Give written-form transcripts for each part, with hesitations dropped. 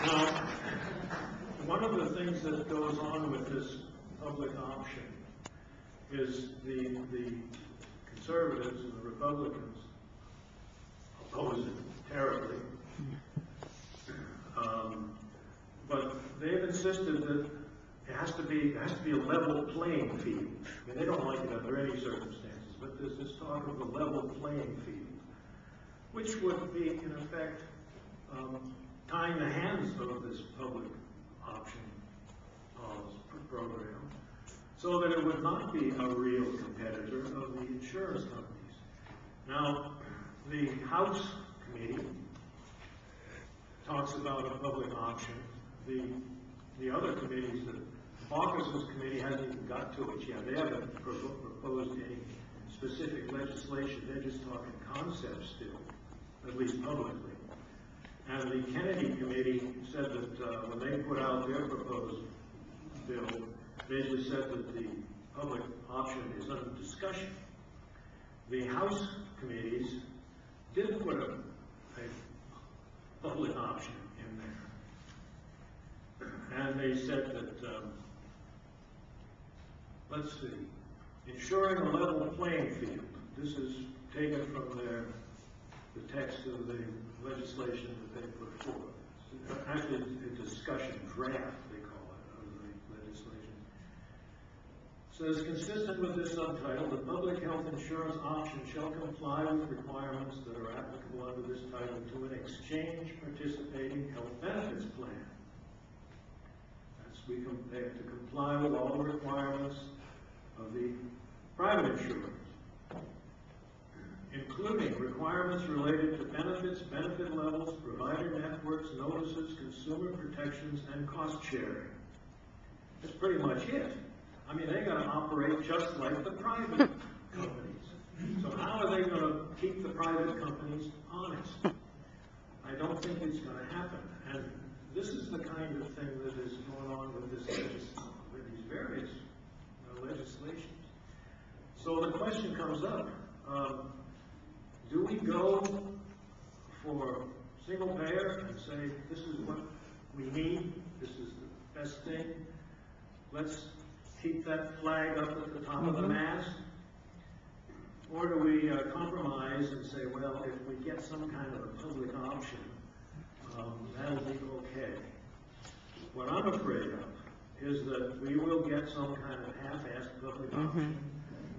Now, one of the things that goes on with this public option is the conservatives and the Republicans oppose it terribly. But they've insisted that it has to be a level playing field. I mean, they don't like it under any circumstances, but there's this talk of a level playing field, which would be, in effect, tying the hands of this public option program, so that it would not be a real competitor of the insurance companies. Now, the House committee talks about a public option. The other committees, the Caucus's committee hasn't even got to it yet. They haven't proposed any specific legislation. They're just talking concepts still, at least publicly. And the Kennedy committee said that when they put out their proposed bill, they just said that the public option is under discussion. The House committees did put a public option in there. And they said that, let's see, ensuring a level playing field. This is taken from the text of the legislation that they put forward. Actually, a discussion draft, they call it, of the legislation. It says, consistent with this subtitle, the public health insurance option shall comply with requirements that are applicable under this title to an exchange participating health benefits plan. That's we compare to comply with all the requirements of the private insurers, including requirements related to benefits, benefit levels, provider networks, notices, consumer protections, and cost sharing. That's pretty much it. I mean, they're going to operate just like the private companies. So how are they going to keep the private companies honest? I don't think it's going to happen. And this is the kind of thing that is going on with these various legislations. So the question comes up, do we go for single payer and say, this is what we need, this is the best thing, let's keep that flag up at the top of the mast? Or do we compromise and say, well, if we get some kind of a public option, that'll be okay? What I'm afraid of is that we will get some kind of half-assed public option.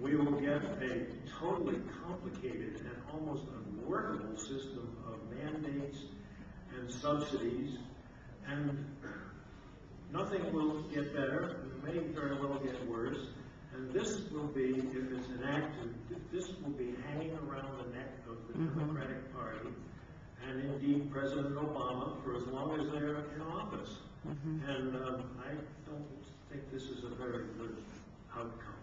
We will get a totally complicated and almost unworkable system of mandates and subsidies, and nothing will get better, and may very well get worse. And this will be, if it's enacted, this will be hanging around the neck of the Democratic Party, and indeed President Obama, for as long as they're in office. And I don't think this is a very good outcome.